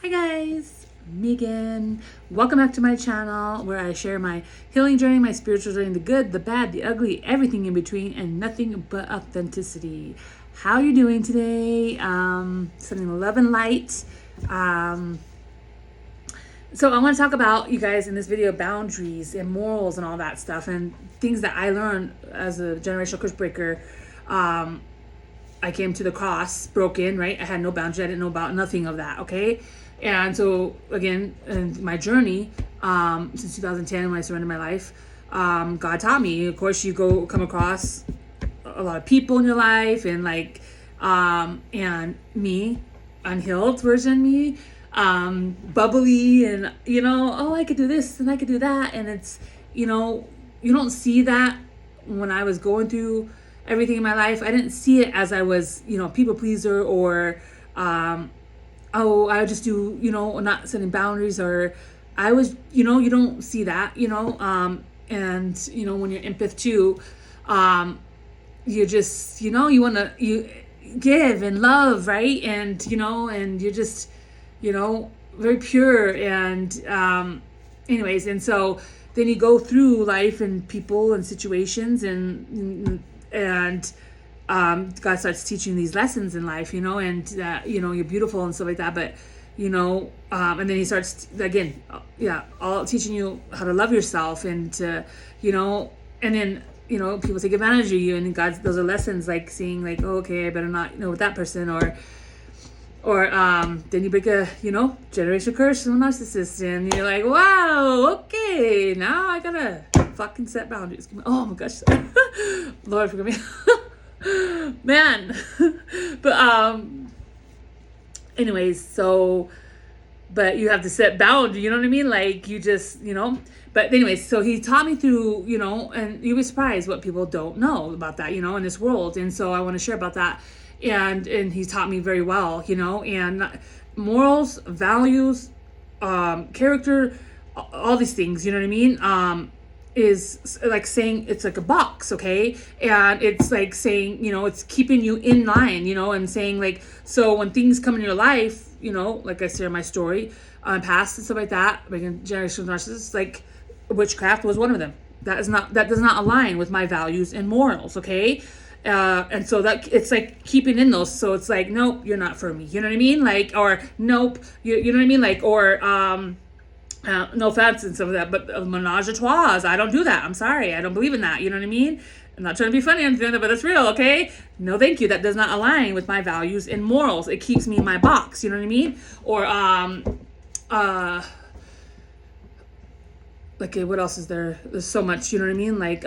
Hi guys, Megan. Welcome back to my channel where I share my healing journey, my spiritual journey, the good, the bad, the ugly, everything in between, and nothing but authenticity. How are you doing today? Sending love and light. So I want to talk about, you guys, in this video, boundaries and morals and all that stuff and things that I learned as a generational curse breaker. I came to the cross broken, right? I had no boundaries. I didn't know about nothing of that, okay? And so, again, in my journey, since 2010, when I surrendered my life, God taught me. Of course, you come across a lot of people in your life, and and me, unhealed version me, bubbly, and oh, I could do this and I could do that, and it's, you don't see that when I was going through everything in my life. I didn't see it as I was, people pleaser, or oh, I just do, not setting boundaries, or I was, you don't see that, and when you're empath too, you just, you want to give and love, right? And and you're just, very pure, and anyways, and so then you go through life and people and situations, and God starts teaching these lessons in life, and that, you're beautiful and stuff like that. But, and then he starts again, all teaching you how to love yourself, and to, and then, people take advantage of you, and those are lessons, like seeing like, oh, okay, I better not, with that person, or then you break a, generational curse from a narcissist, and you're like, wow, okay, now I gotta fucking set boundaries. Oh my gosh. Lord, forgive me. Man. But anyways, so, but you have to set boundaries, you know what I mean? Like, you just, but anyways, so he taught me through, and you'll be surprised what people don't know about that, in this world. And so I want to share about that. And he taught me very well, and morals, values, character, all these things, you know what I mean? Is like saying, it's like a box, okay? And it's like saying, it's keeping you in line, and saying, like, so when things come in your life, like I share my story, past and stuff like that, like in generational narcissists, like witchcraft was one of them. That does not align with my values and morals, okay? And so that it's like keeping in those. So it's like, nope, you're not for me. You know what I mean? Like, or nope, you know what I mean? Like, or, no offense and some of that, but menage a trois, I don't do that. I'm sorry. I don't believe in that. You know what I mean? I'm not trying to be funny, but it's real, okay? No, thank you. That does not align with my values and morals. It keeps me in my box. You know what I mean? Or, like, what else is there? There's so much, you know what I mean? Like,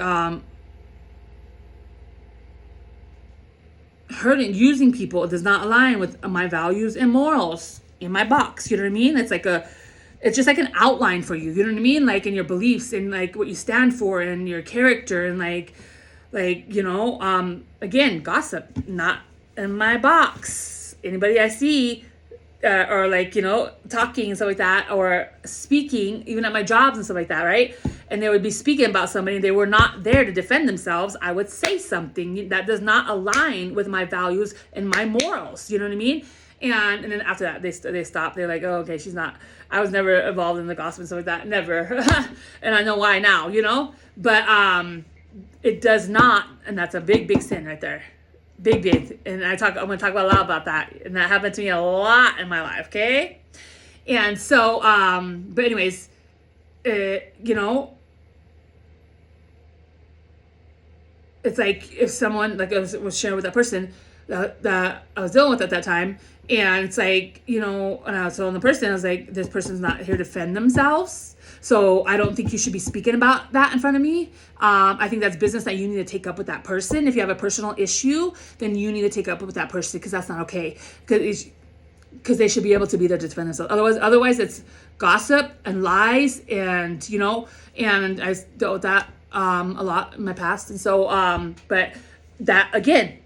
hurting, using people, it does not align with my values and morals in my box. You know what I mean? It's just like an outline for you. You know what I mean? Like, in your beliefs, and like what you stand for, and your character, and like, again, gossip, not in my box. Anybody I see, or like, talking and stuff like that, or speaking, even at my jobs and stuff like that, right? And they would be speaking about somebody, they were not there to defend themselves. I would say something that does not align with my values and my morals. You know what I mean? And then after that, they stop. They're like, oh, okay, she's not. I was never involved in the gossip and stuff like that. Never. And I know why now, But it does not, and that's a big, big sin right there. Big, big. And I'm going to talk a lot about that. And that happened to me a lot in my life, okay? And so, but anyways, it's like if someone, like I was sharing with that person that I was dealing with at that time, and it's like, and I was telling the person, I was like, this person's not here to defend themselves, so I don't think you should be speaking about that in front of me. I think that's business that you need to take up with that person. If you have a personal issue, then you need to take up with that person, because that's not okay, because they should be able to be there to defend themselves. Otherwise it's gossip and lies, and and I dealt with that a lot in my past. And so but that, again,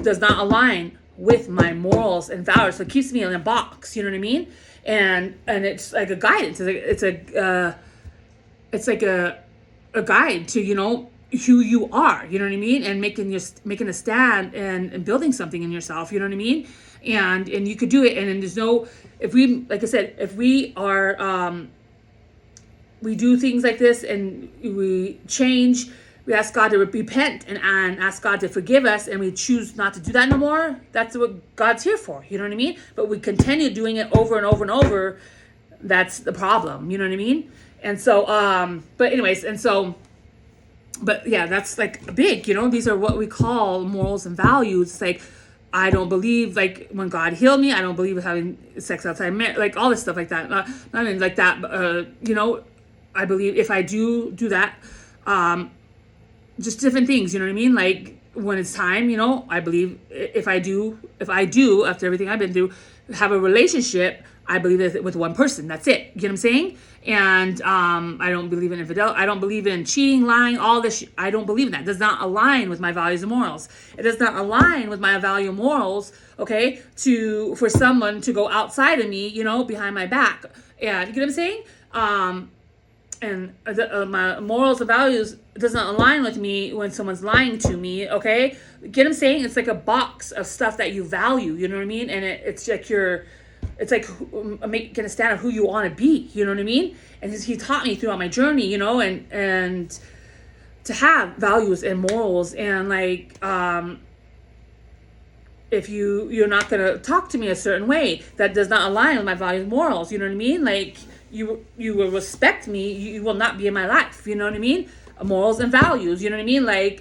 does not align with my morals and values. So it keeps me in a box, you know what I mean? And it's like a guidance. It's like a guide to, who you are, you know what I mean, and making a stand and building something in yourself, you know what I mean, and you could do it. And then there's no, if we, like I said, if we are we do things like this and we change, we ask God to repent and ask God to forgive us, and we choose not to do that no more, that's what God's here for, you know what I mean. But we continue doing it over and over and over, that's the problem, you know what I mean. And so but anyways, and so, but yeah, that's like big, you know, these are what we call morals and values. It's like, I don't believe, like, when God healed me, I don't believe in having sex outside marriage, like all this stuff like that. Not even like that, but, you know, I believe if I do that, just different things, you know what I mean? Like, when it's time, you know, I believe if I do, after everything I've been through, have a relationship, I believe that with one person, that's it. You know what I'm saying? And I don't believe in infidelity. I don't believe in cheating, lying, all this. I don't believe in that. It does not align with my values and morals. It does not align with my value and morals, okay, for someone to go outside of me, you know, behind my back. And you get what I'm saying? And my morals and values doesn't align with me when someone's lying to me, okay? Get what I'm saying? It's like a box of stuff that you value, you know what I mean? And it's like it's like making a stand of who you want to be, you know what I mean? And he taught me throughout my journey, you know, and to have values and morals, and like, if you're not going to talk to me a certain way that does not align with my values and morals, you know what I mean? Like, you will respect me, you will not be in my life, you know what I mean? Morals and values, you know what I mean? Like,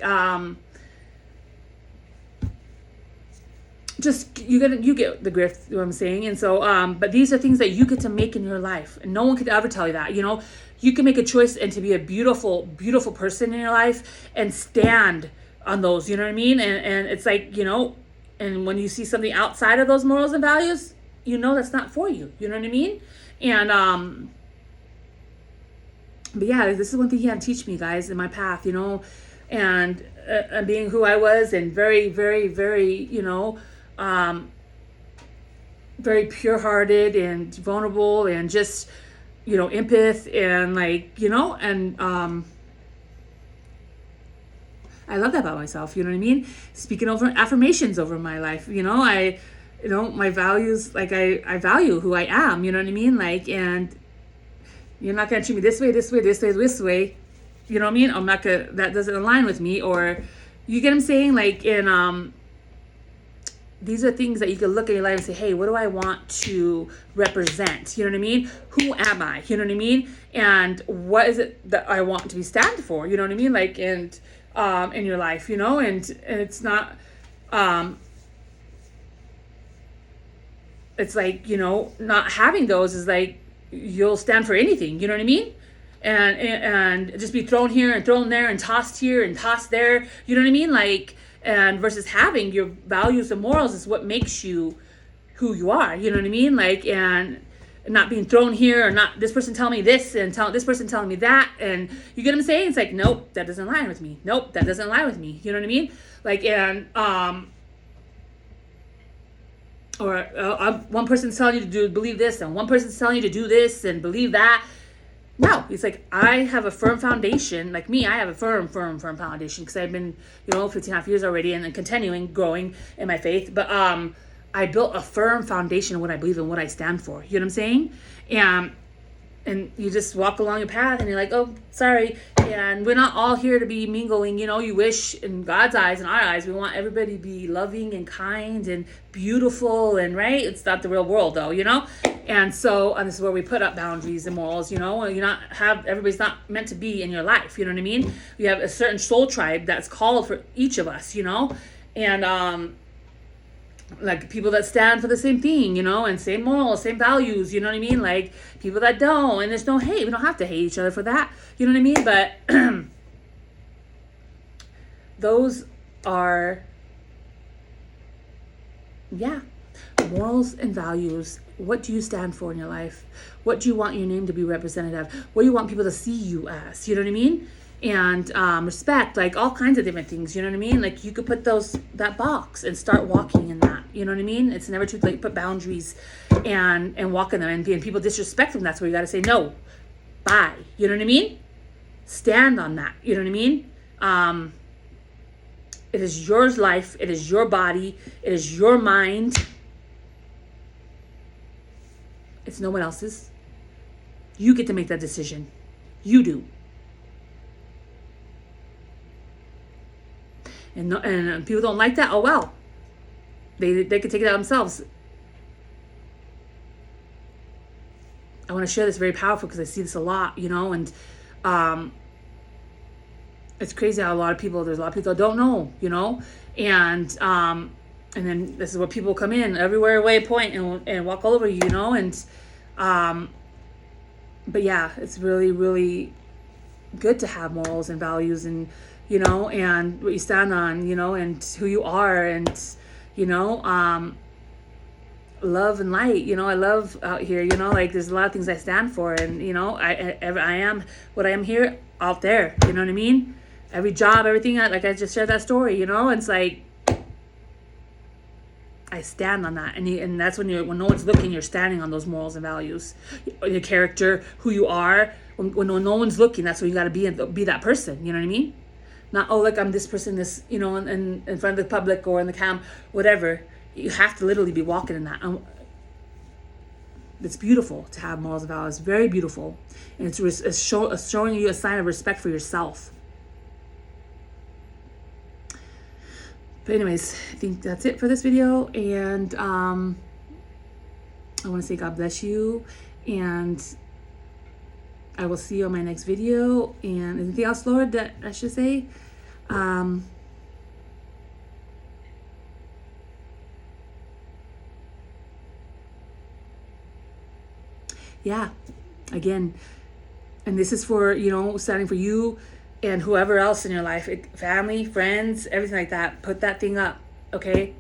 just you get the grift, you know what I'm saying? And so but these are things that you get to make in your life, and no one could ever tell you that, you know. You can make a choice and to be a beautiful person in your life and stand on those, you know what I mean? And it's like, you know, and when you see something outside of those morals and values, you know that's not for you, you know what I mean? And but yeah, this is one thing he had to teach me, guys, in my path, you know, and being who I was, and very, very, very, you know, very pure-hearted and vulnerable, and just, you know, empath, and like, you know, and I love that about myself, you know what I mean? Speaking over affirmations over my life, you know, you know, my values, like I value who I am, you know what I mean? Like, and you're not gonna treat me this way, you know what I mean? I'm not gonna, that doesn't align with me, or you get what I'm saying? Like, in these are things that you can look at your life and say, hey, what do I want to represent? You know what I mean? Who am I? You know what I mean? And what is it that I want to be stand for? You know what I mean? Like, and in your life, you know, and it's not, it's like, you know, not having those is like, you'll stand for anything, you know what I mean? And just be thrown here and thrown there and tossed here and tossed there, you know what I mean? Like, and versus having your values and morals is what makes you who you are, you know what I mean? Like, and not being thrown here, or not this person telling me this and this person telling me that, and you get what I'm saying? It's like, nope, that doesn't align with me. Nope, that doesn't align with me. You know what I mean? Like, and or one person's telling you to believe this, and one person's telling you to do this and believe that. No, it's like, I have a firm foundation. Like me, I have a firm foundation, because I've been, you know, 15.5 years already, and then continuing growing in my faith. But I built a firm foundation of what I believe and what I stand for. You know what I'm saying? And you just walk along your path, and you're like, oh, sorry. And we're not all here to be mingling. You know, you wish, in God's eyes and our eyes, we want everybody to be loving and kind and beautiful, and right? It's not the real world, though, you know? And so, and this is where we put up boundaries and morals, you know? Everybody's not meant to be in your life, you know what I mean? We have a certain soul tribe that's called for each of us, you know? And, like, people that stand for the same thing, you know, and same morals, same values, you know what I mean? Like, people that don't, and there's no hate. We don't have to hate each other for that, you know what I mean? But those are, yeah, morals and values. What do you stand for in your life? What do you want your name to be representative of? What do you want people to see you as? You know what I mean? And respect, like all kinds of different things, you know what I mean? Like, you could put that box and start walking in that, you know what I mean? It's never too late. Put boundaries and walk in them, and people disrespect them. That's where you got to say no, bye, you know what I mean? Stand on that, you know what I mean? It is your life. It is your body. It is your mind. It's no one else's. You get to make that decision. You do. And people don't like that. Oh well, they can take it out themselves. I want to share this very powerful because I see this a lot, and it's crazy how there's a lot of people that don't know, and then this is where people come in everywhere way point and walk all over you, but yeah, it's really, really good to have morals and values and, and what you stand on, and who you are and, love and light, I love out here, there's a lot of things I stand for and, I am what I am here out there, you know what I mean? Every job, everything, like I just shared that story, it's like, I stand on that, and that's when no one's looking, you're standing on those morals and values, your character, who you are. When no one's looking, that's what you got to be that person. You know what I mean? Not like I'm this person, this in front of the public or in the cam, whatever. You have to literally be walking in that. It's beautiful to have morals and values. Very beautiful, and it's showing you a sign of respect for yourself. But anyways, I think that's it for this video. And I want to say God bless you. And I will see you on my next video. And anything else, Lord, that I should say? Yeah, again. And this is for, standing for you and whoever else in your life, family, friends, everything like that. Put that thing up, okay?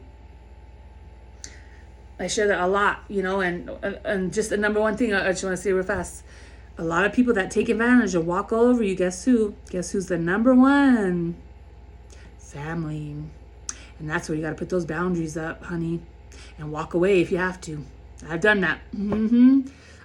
I share that a lot, and just the number one thing I just want to say real fast. A lot of people that take advantage and walk all over you, guess who? Guess who's the number one? Family. And that's where you got to put those boundaries up, honey, and walk away if you have to. I've done that.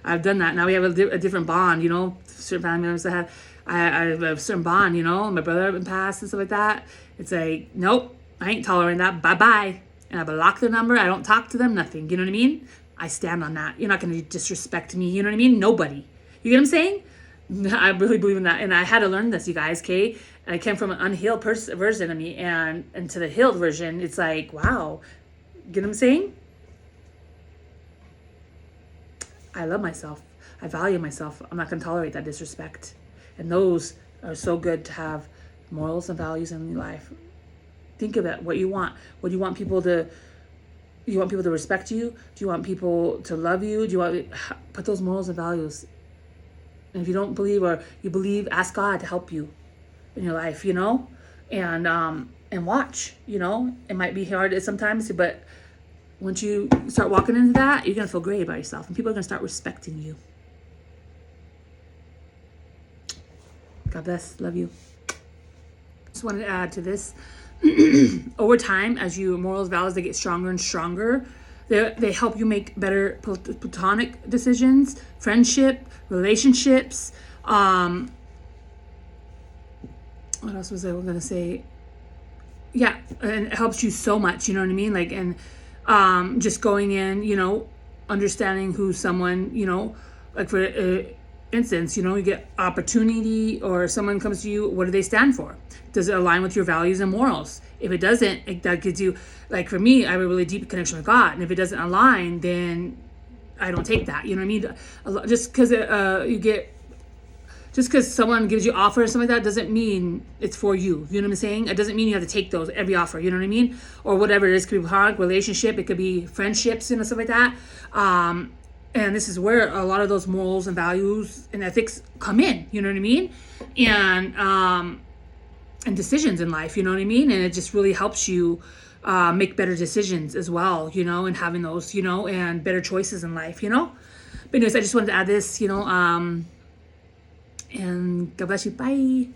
I've done that. Now we have a different bond, certain family members that have, I have a certain bond, my brother been passed and stuff like that. It's like, nope, I ain't tolerating that. Bye-bye. And I block their number. I don't talk to them, nothing. You know what I mean? I stand on that. You're not going to disrespect me. You know what I mean? Nobody. You get what I'm saying? I really believe in that. And I had to learn this, you guys, okay? I came from an unhealed version of me and to the healed version. It's like, wow. Get what I'm saying? I love myself. I value myself. I'm not going to tolerate that disrespect. And those are so good to have morals and values in your life. Think of it. What you want. What do you want people to... You want people to respect you? Do you want people to love you? Do you want... Put those morals and values. And if you don't believe or you believe, ask God to help you in your life, and watch, It might be hard sometimes, but once you start walking into that, you're going to feel great about yourself. And people are going to start respecting you. God bless. Love you. Just wanted to add to this. Over time, as your morals, values, they get stronger and stronger. They help you make better platonic decisions, friendship, relationships. What else was I going to say? Yeah, and it helps you so much. You know what I mean? Like, and just going in, understanding who someone, like for instance, you get opportunity or someone comes to you, what do they stand for? Does it align with your values and morals? If it doesn't, that gives you, like for me, I have a really deep connection with God. And if it doesn't align, then I don't take that. You know what I mean? Just because someone gives you offer or something like that doesn't mean it's for you. You know what I'm saying? It doesn't mean you have to take every offer. You know what I mean? Or whatever it is. It could be hard relationship. It could be friendships, stuff like that. And this is where a lot of those morals and values and ethics come in. You know what I mean? And decisions in life. You know what I mean? And it just really helps you make better decisions as well. And having those, and better choices in life. But anyways, I just wanted to add this. And God bless you. Bye.